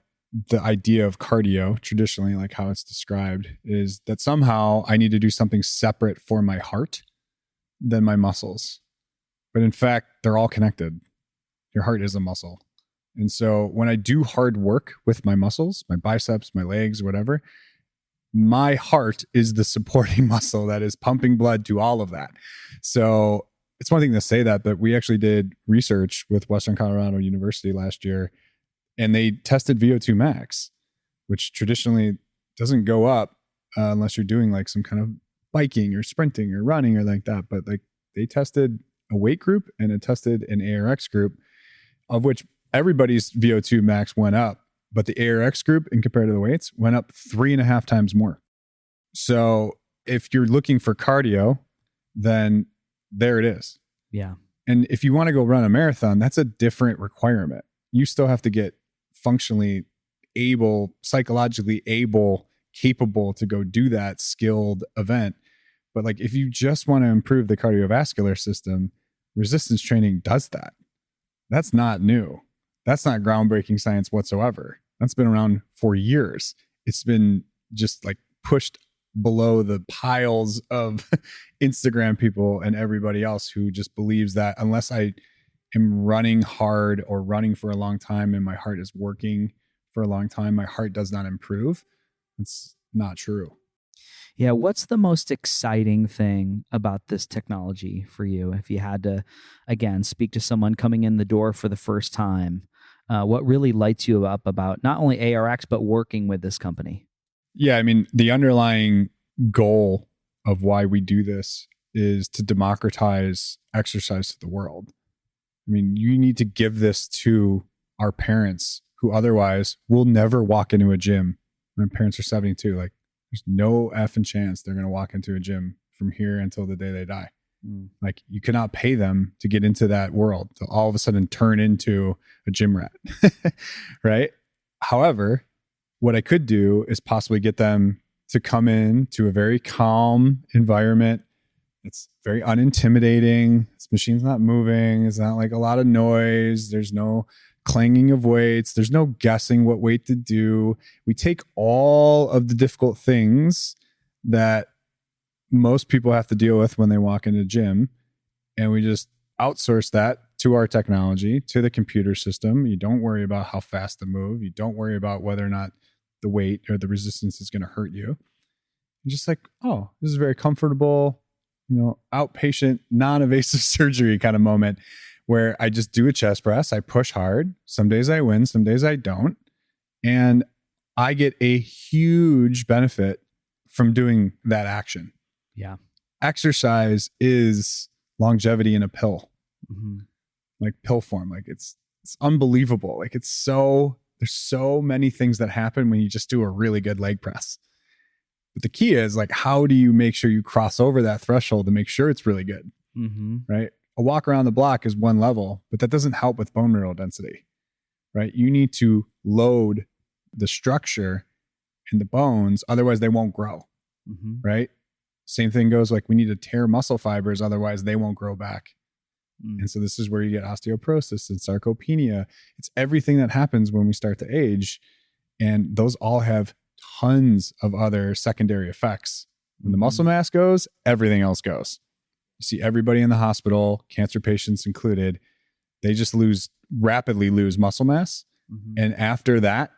the idea of cardio traditionally, like how it's described, is that somehow I need to do something separate for my heart than my muscles. But in fact, they're all connected. Your heart is a muscle. And so when I do hard work with my muscles, my biceps, my legs, whatever, my heart is the supporting muscle that is pumping blood to all of that. So it's one thing to say that, but we actually did research with Western Colorado University last year, and they tested VO2 max, which traditionally doesn't go up unless you're doing like some kind of biking or sprinting or running or like that. But like they tested a weight group and it tested an ARX group, of which everybody's VO2 max went up. But the ARX group, in compared to the weights, went up 3.5 times more. So if you're looking for cardio, then there it is. Yeah. And if you want to go run a marathon, that's a different requirement. You still have to get functionally able, psychologically able, capable to go do that skilled event. But like if you just want to improve the cardiovascular system, resistance training does that. That's not new. That's not groundbreaking science whatsoever. That's been around for years. It's been just like pushed below the piles of Instagram people and everybody else who just believes that unless I am running hard or running for a long time and my heart is working for a long time, my heart does not improve. It's not true. Yeah. What's the most exciting thing about this technology for you? If you had to, again, speak to someone coming in the door for the first time, what really lights you up about not only ARX, but working with this company? Yeah. I mean, the underlying goal of why we do this is to democratize exercise to the world. I mean, you need to give this to our parents who otherwise will never walk into a gym. My parents are 72. Like, there's no effing chance they're going to walk into a gym from here until the day they die. Like you cannot pay them to get into that world to all of a sudden turn into a gym rat. Right. However, what I could do is possibly get them to come in to a very calm environment. It's very unintimidating. This machine's not moving. It's not like a lot of noise. There's no clanging of weights. There's no guessing what weight to do. We take all of the difficult things that most people have to deal with when they walk into a gym, and we just outsource that to our technology, to the computer system. You don't worry about how fast to move. You don't worry about whether or not the weight or the resistance is going to hurt you. You're just like, oh, this is very comfortable, outpatient, non-invasive surgery kind of moment where I just do a chest press. I push hard. Some days I win, some days I don't. And I get a huge benefit from doing that action. Yeah. Exercise is longevity in a pill, like pill form. Like it's unbelievable. Like there's so many things that happen when you just do a really good leg press. But the key is like, how do you make sure you cross over that threshold to make sure it's really good? Right. A walk around the block is one level, but that doesn't help with bone mineral density, right? You need to load the structure in the bones. Otherwise they won't grow. Right. Same thing goes like we need to tear muscle fibers. Otherwise they won't grow back. And so this is where you get osteoporosis and sarcopenia. It's everything that happens when we start to age. And those all have tons of other secondary effects. When the muscle mass goes, everything else goes. You see everybody in the hospital, cancer patients included, they just rapidly lose muscle mass. And after that,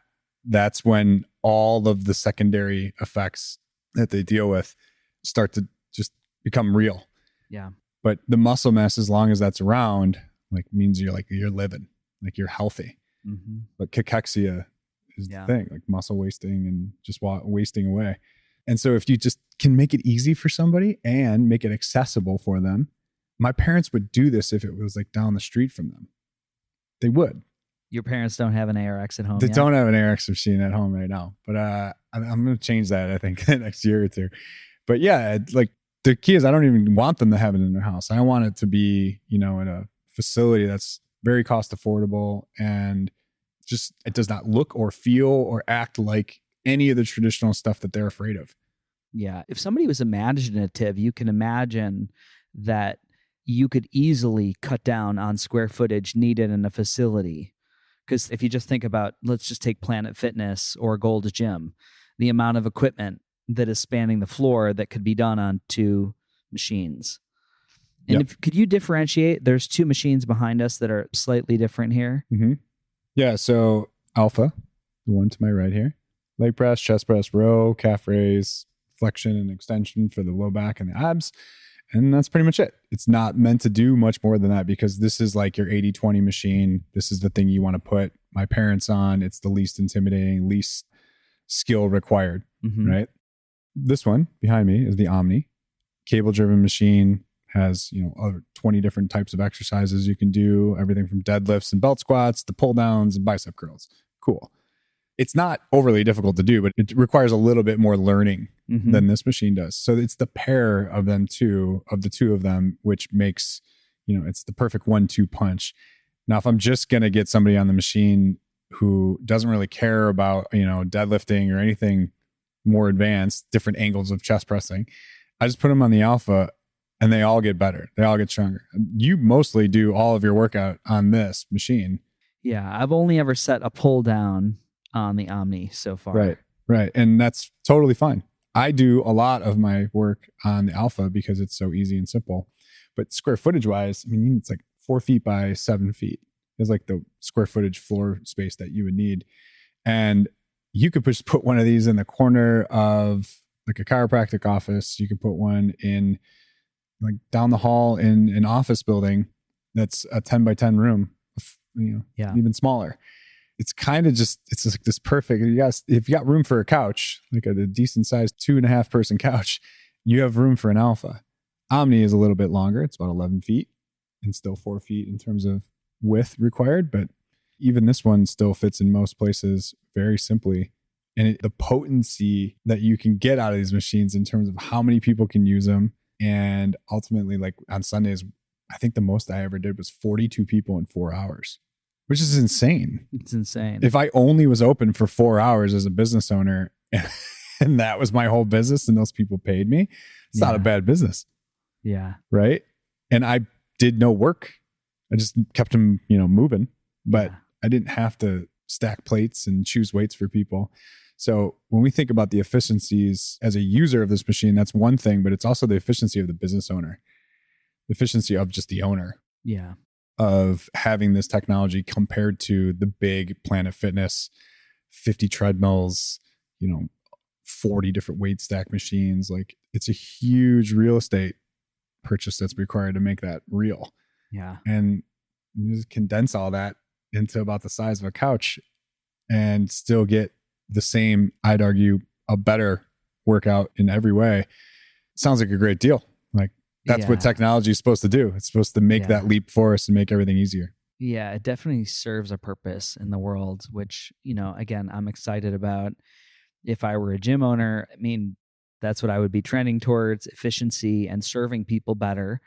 that's when all of the secondary effects that they deal with start to just become real. Yeah. But the muscle mass, as long as that's around, like means you're living, like you're healthy. But cachexia is the thing, like muscle wasting and just wasting away. And so if you just can make it easy for somebody and make it accessible for them, my parents would do this if it was like down the street from them. They would. Your parents don't have an ARX at home They yet? don't have an ARX machine at home right now. But I'm going to change that, I think, the next year or two. But yeah, like the key is I don't even want them to have it in their house. I want it to be, in a facility that's very cost affordable and just it does not look or feel or act like any of the traditional stuff that they're afraid of. Yeah. If somebody was imaginative, you can imagine that you could easily cut down on square footage needed in a facility. Because if you just think about, let's just take Planet Fitness or Gold's Gym, the amount of equipment that is spanning the floor that could be done on 2 machines. And could you differentiate? There's 2 machines behind us that are slightly different here. Yeah. So Alpha, the one to my right here, leg press, chest press, row, calf raise, flexion and extension for the low back and the abs. And that's pretty much it. It's not meant to do much more than that because this is like your 80-20 machine. This is the thing you want to put my parents on. It's the least intimidating, least skill required, right? This one behind me is the Omni. Cable-driven machine, has, over 20 different types of exercises you can do, everything from deadlifts and belt squats to pull downs and bicep curls. Cool. It's not overly difficult to do, but it requires a little bit more learning than this machine does. So it's the pair of them of the two of them, which makes, it's the perfect 1-2 punch. Now, if I'm just going to get somebody on the machine who doesn't really care about, deadlifting or anything more advanced, different angles of chest pressing, I just put them on the Alpha and they all get better. They all get stronger. You mostly do all of your workout on this machine. Yeah. I've only ever set a pull down on the Omni so far. Right. And that's totally fine. I do a lot of my work on the Alpha because it's so easy and simple. But square footage wise, it's like 4 feet by 7 feet is like the square footage floor space that you would need. And you could just put one of these in the corner of like a chiropractic office. You could put one in like down the hall in an office building that's a 10 by 10 room, even smaller. It's kind of it's like this perfect, if you got room for a couch, like a decent sized 2.5 person couch, you have room for an Alpha. Omni is a little bit longer. It's about 11 feet and still 4 feet in terms of width required. But even this one still fits in most places very simply. And the potency that you can get out of these machines in terms of how many people can use them And ultimately, like on Sundays, I think the most I ever did was 42 people in 4 hours, which is insane. It's insane. If I only was open for 4 hours as a business owner and that was my whole business and those people paid me, it's not a bad business. Yeah. Right. And I did no work. I just kept them, moving, but I didn't have to stack plates and choose weights for people. So when we think about the efficiencies as a user of this machine, that's one thing, but it's also the efficiency of the business owner, the efficiency of just the owner. Yeah. Of having this technology compared to the big Planet Fitness, 50 treadmills, 40 different weight stack machines. Like it's a huge real estate purchase that's required to make that real. Yeah. And you just condense all that into about the size of a couch and still get the same, I'd argue, a better workout in every way. Sounds like a great deal. Like that's what technology is supposed to do. It's supposed to make that leap for us and make everything easier. Yeah, it definitely serves a purpose in the world, which, again, I'm excited about. If I were a gym owner, I mean, that's what I would be trending towards, efficiency and serving people better.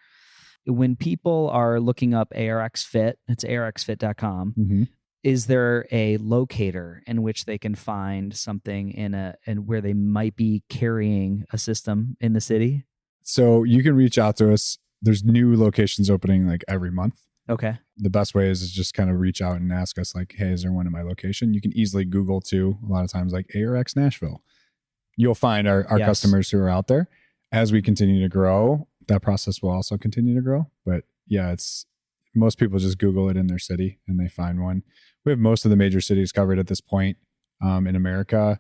When people are looking up ARX Fit, it's arxfit.com. Mm-hmm. Is there a locator in which they can find something and where they might be carrying a system in the city? So you can reach out to us. There's new locations opening like every month. Okay. The best way is just kind of reach out and ask us like, hey, is there one in my location? You can easily Google too. A lot of times like ARX Nashville. You'll find our customers who are out there. As we continue to grow, that process will also continue to grow. But yeah, most people just Google it in their city and they find one. We have most of the major cities covered at this point in America.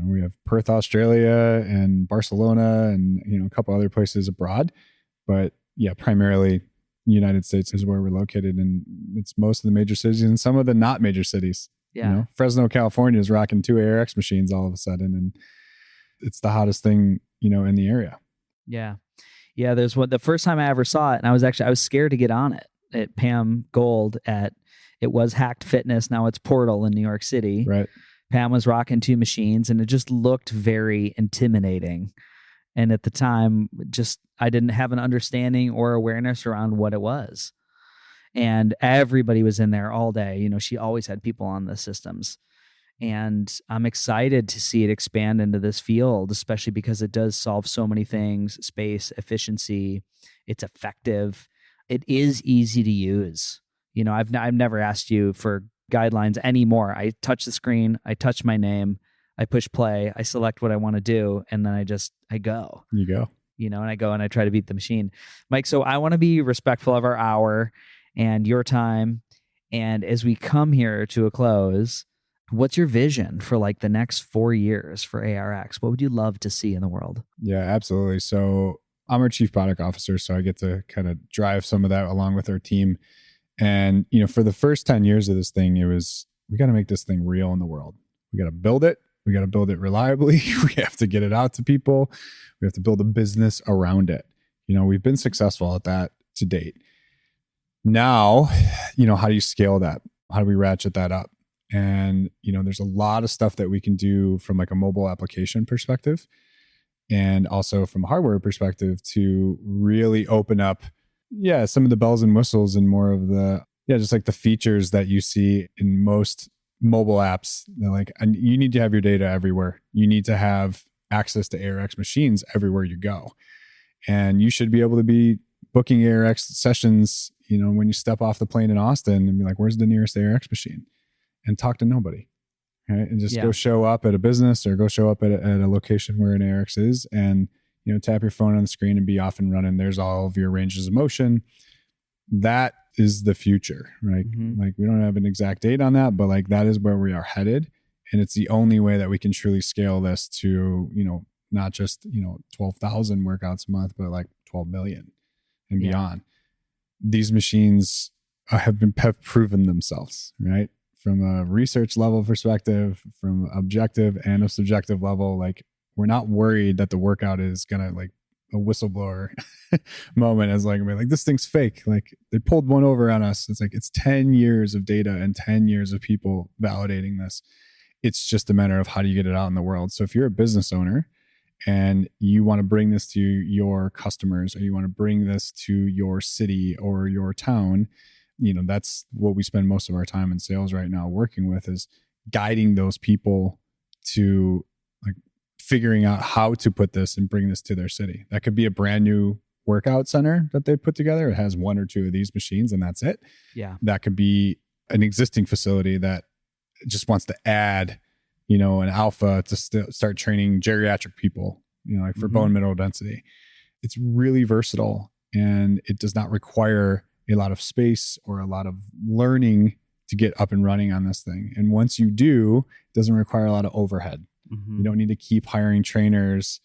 We have Perth, Australia, and Barcelona, and a couple other places abroad. But yeah, primarily United States is where we're located, and it's most of the major cities and some of the not major cities. Yeah, Fresno, California is rocking 2 ARX machines all of a sudden, and it's the hottest thing in the area. Yeah. There's the first time I ever saw it, and I was scared to get on it at Pam Gold it was Hacked Fitness. Now it's Portal in New York City. Right. Pam was rocking 2 machines and it just looked very intimidating. And at the time, I didn't have an understanding or awareness around what it was. And everybody was in there all day. She always had people on the systems. And I'm excited to see it expand into this field, especially because it does solve so many things: space, efficiency. It's effective. It is easy to use. I've never asked you for guidelines anymore. I touch the screen, I touch my name, I push play, I select what I want to do, and then I go. You go. And I go and I try to beat the machine. Mike, so I want to be respectful of our hour and your time. And as we come here to a close, what's your vision for like the next 4 years for ARX? What would you love to see in the world? Yeah, absolutely. So I'm our chief product officer, so I get to kind of drive some of that along with our team. And, for the first 10 years of this thing, we got to make this thing real in the world. We got to build it. We got to build it reliably. We have to get it out to people. We have to build a business around it. We've been successful at that to date. Now, how do you scale that? How do we ratchet that up? And, there's a lot of stuff that we can do from like a mobile application perspective and also from a hardware perspective to really open up some of the bells and whistles and more of the, just like the features that you see in most mobile apps. They're like, and you need to have your data everywhere. You need to have access to ARX machines everywhere you go. And you should be able to be booking ARX sessions, when you step off the plane in Austin and be like, where's the nearest ARX machine? And talk to nobody. Right? And just go show up at a business or go show up at a location where an ARX is and tap your phone on the screen and be off and running. There's all of your ranges of motion. That is the future, right? Mm-hmm. Like we don't have an exact date on that, but like that is where we are headed. And it's the only way that we can truly scale this to, not just, 12,000 workouts a month, but like 12 million and beyond. These machines have proven themselves, right? From a research level perspective, from objective and a subjective level, like we're not worried that the workout is gonna like a whistleblower moment as like this thing's fake. Like they pulled one over on us. It's like it's 10 years of data and 10 years of people validating this. It's just a matter of how do you get it out in the world. So if you're a business owner and you want to bring this to your customers, or you want to bring this to your city or your town, that's what we spend most of our time in sales right now working with, is guiding those people to like figuring out how to put this and bring this to their city. That could be a brand new workout center that they put together. It has one or two of these machines and that's it. Yeah. That could be an existing facility that just wants to add, an alpha to start training geriatric people, like for bone mineral density. It's really versatile, and it does not require a lot of space or a lot of learning to get up and running on this thing. And once you do, it doesn't require a lot of overhead. You don't need to keep hiring trainers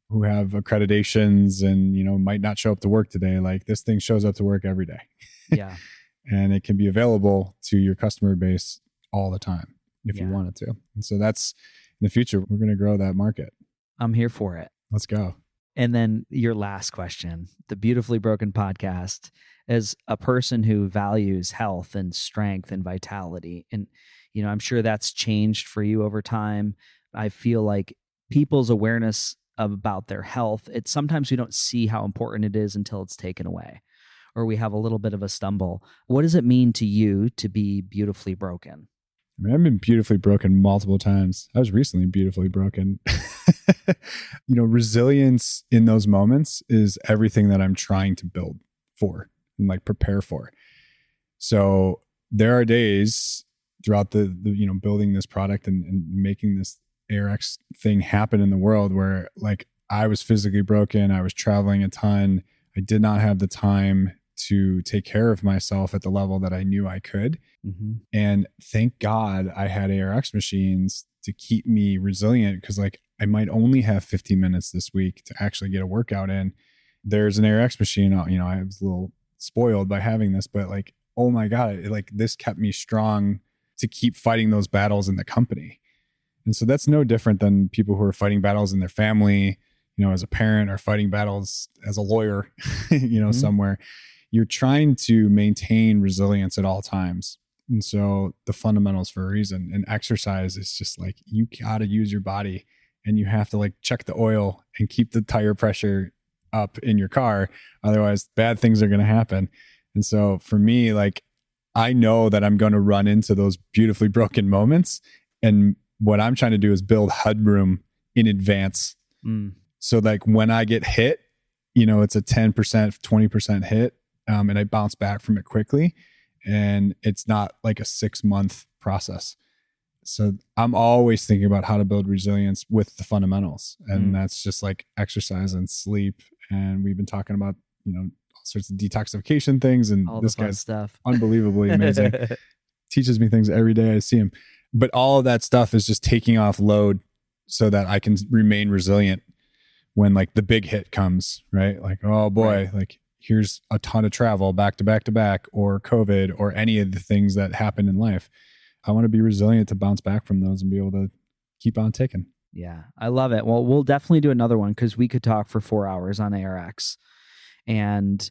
who have accreditations and, might not show up to work today. Like, this thing shows up to work every day. Yeah. And it can be available to your customer base all the time if you wanted to. And so that's, in the future, we're going to grow that market. I'm here for it. Let's go. And then your last question, the Beautifully Broken podcast, as a person who values health and strength and vitality. And, I'm sure that's changed for you over time. I feel like people's awareness about their health, sometimes we don't see how important it is until it's taken away, or we have a little bit of a stumble. What does it mean to you to be beautifully broken? I mean, I've been beautifully broken multiple times. I was recently beautifully broken. Resilience in those moments is everything that I'm trying to build for and like prepare for. So there are days throughout the building this product and making this ARX thing happen in the world where like I was physically broken. I was traveling a ton. I did not have the time to take care of myself at the level that I knew I could. And thank God I had ARX machines to keep me resilient, because like I might only have 15 minutes this week to actually get a workout in. There's an ARX machine, I was a little spoiled by having this, but like, oh my God, this kept me strong to keep fighting those battles in the company. And so that's no different than people who are fighting battles in their family, as a parent, or fighting battles as a lawyer, somewhere. You're trying to maintain resilience at all times. And so the fundamentals for a reason. And exercise is just like, you got to use your body, and you have to like check the oil and keep the tire pressure up in your car. Otherwise, bad things are going to happen. And so for me, like, I know that I'm going to run into those beautifully broken moments. And what I'm trying to do is build headroom in advance. So like when I get hit, it's a 10%, 20% hit. And I bounce back from it quickly. And it's not like a 6-month process. So I'm always thinking about how to build resilience with the fundamentals. And that's just like exercise and sleep. And we've been talking about, all sorts of detoxification things. And all this the fun guy's stuff. Unbelievably amazing. Teaches me things every day I see him. But all of that stuff is just taking off load so that I can remain resilient when like the big hit comes, right? Like, oh boy, like here's a ton of travel back to back to back, or COVID, or any of the things that happen in life. I want to be resilient to bounce back from those and be able to keep on ticking. Yeah, I love it. Well, we'll definitely do another one, because we could talk for 4 hours on ARX. And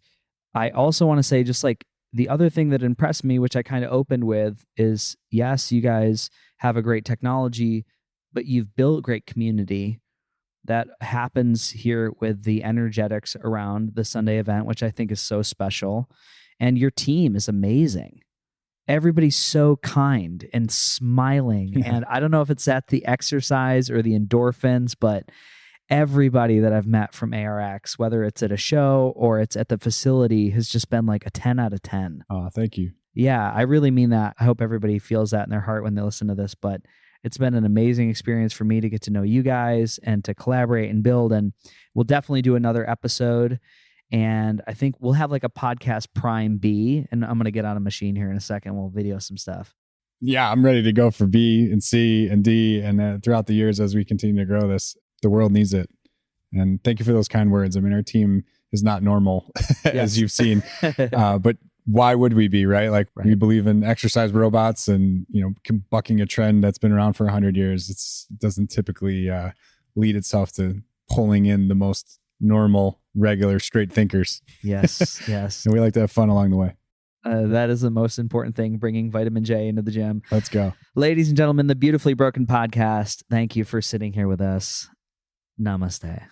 I also want to say, just like the other thing that impressed me, which I kind of opened with, is yes, you guys have a great technology, but you've built great community. That happens here with the energetics around the Sunday event, which I think is so special. And your team is amazing. Everybody's so kind and smiling. Yeah. And I don't know if it's at the exercise or the endorphins, but everybody that I've met from ARX, whether it's at a show or it's at the facility, has just been like a 10 out of 10. Oh, thank you. Yeah, I really mean that. I hope everybody feels that in their heart when they listen to this. But it's been an amazing experience for me to get to know you guys and to collaborate and build. And we'll definitely do another episode. And I think we'll have like a podcast Prime B. And I'm going to get on a machine here in a second. We'll video some stuff. Yeah, I'm ready to go for B and C and D. And throughout the years, as we continue to grow this, the world needs it. And thank you for those kind words. I mean, our team is not normal, as you've seen. But why would we be, right? Like we believe in exercise robots and, bucking a trend that's been around for 100 years. It doesn't typically lead itself to pulling in the most normal, regular, straight thinkers. Yes, yes. And we like to have fun along the way. That is the most important thing, bringing vitamin J into the gym. Let's go. Ladies and gentlemen, the Beautifully Broken podcast. Thank you for sitting here with us. Namaste.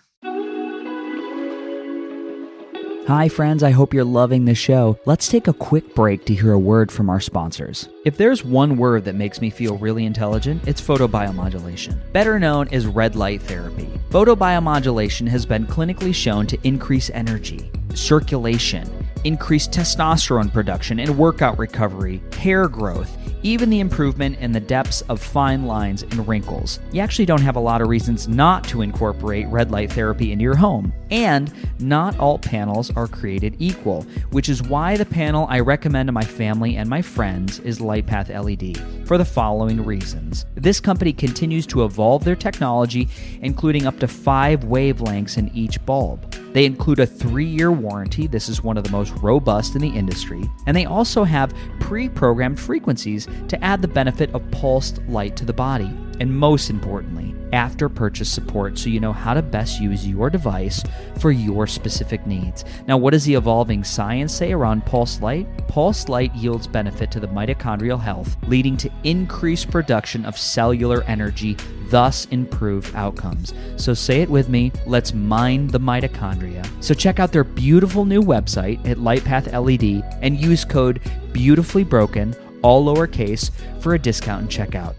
Hi, friends. I hope you're loving the show. Let's take a quick break to hear a word from our sponsors. If there's one word that makes me feel really intelligent, it's photobiomodulation, better known as red light therapy. Photobiomodulation has been clinically shown to increase energy, circulation, increase testosterone production and workout recovery, hair growth, even the improvement in the depths of fine lines and wrinkles. You actually don't have a lot of reasons not to incorporate red light therapy into your home. And not all panels are created equal, which is why the panel I recommend to my family and my friends is LightPath LED, for the following reasons. This company continues to evolve their technology, including up to 5 wavelengths in each bulb. They include a 3-year warranty. This is one of the most robust in the industry. And they also have pre-programmed frequencies to add the benefit of pulsed light to the body. And most importantly, after purchase support so you know how to best use your device for your specific needs. Now, what does the evolving science say around pulsed light? Pulsed light yields benefit to the mitochondrial health, leading to increased production of cellular energy, thus improved outcomes. So say it with me, let's mine the mitochondria. So check out their beautiful new website at LightPath LED and use code BEAUTIFULLYBROKEN, all lowercase, for a discount and checkout.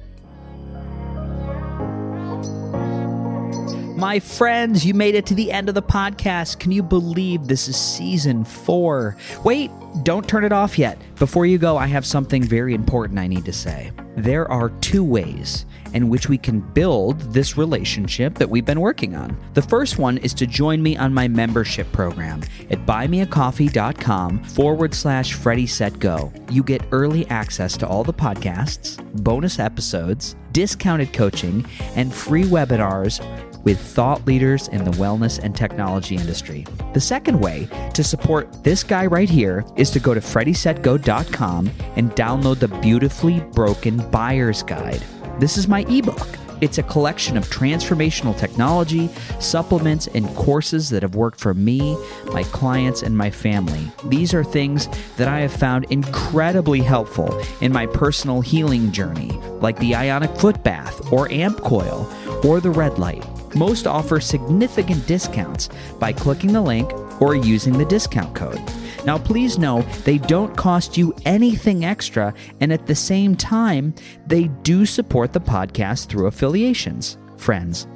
My friends, you made it to the end of the podcast. Can you believe this is season 4? Wait, don't turn it off yet. Before you go, I have something very important I need to say. There are 2 ways in which we can build this relationship that we've been working on. The first one is to join me on my membership program at buymeacoffee.com/FreddieSetGo. You get early access to all the podcasts, bonus episodes, discounted coaching, and free webinars with thought leaders in the wellness and technology industry. The second way to support this guy right here is to go to FreddieSetGo.com and download the Beautifully Broken Buyer's Guide. This is my ebook. It's a collection of transformational technology, supplements, and courses that have worked for me, my clients, and my family. These are things that I have found incredibly helpful in my personal healing journey, like the ionic foot bath, or amp coil, or the red light. Most offer significant discounts by clicking the link or using the discount code. Now, please know they don't cost you anything extra, and at the same time, they do support the podcast through affiliations. Friends,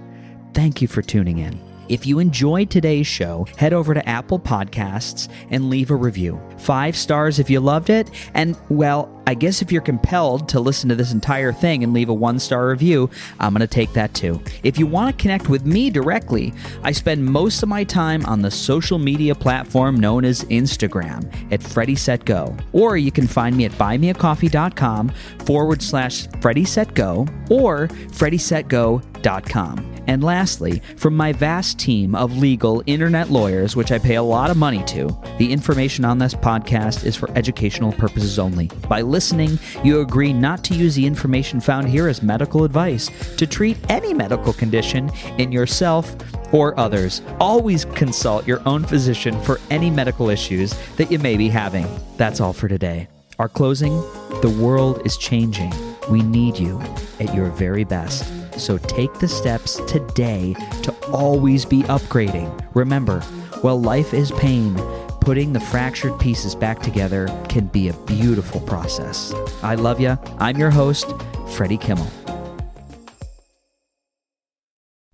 thank you for tuning in. If you enjoyed today's show, head over to Apple Podcasts and leave a review. 5 stars if you loved it, and, well, I guess if you're compelled to listen to this entire thing and leave a 1-star review, I'm going to take that too. If you want to connect with me directly, I spend most of my time on the social media platform known as Instagram at FreddieSetGo. Or you can find me at buymeacoffee.com/FreddieSetGo or FreddieSetGo.com. And lastly, from my vast team of legal internet lawyers, which I pay a lot of money to, the information on this podcast is for educational purposes only. By listening, you agree not to use the information found here as medical advice to treat any medical condition in yourself or others. Always consult your own physician for any medical issues that you may be having. That's all for today. Our closing: the world is changing. We need you at your very best. So take the steps today to always be upgrading. Remember, while life is pain, putting the fractured pieces back together can be a beautiful process. I love you. I'm your host, Freddie Kimmel.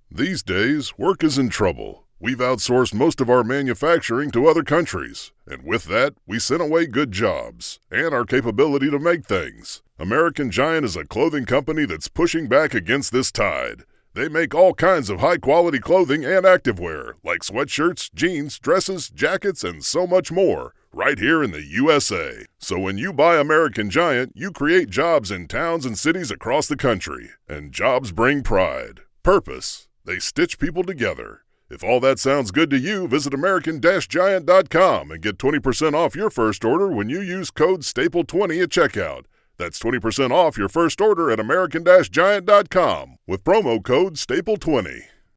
These days, work is in trouble. We've outsourced most of our manufacturing to other countries, and with that, we sent away good jobs and our capability to make things. American Giant is a clothing company that's pushing back against this tide. They make all kinds of high-quality clothing and activewear, like sweatshirts, jeans, dresses, jackets, and so much more, right here in the USA. So when you buy American Giant, you create jobs in towns and cities across the country. And jobs bring pride, purpose. They stitch people together. If all that sounds good to you, visit American-Giant.com and get 20% off your first order when you use code STAPLE20 at checkout. That's 20% off your first order at American-Giant.com with promo code STAPLE20.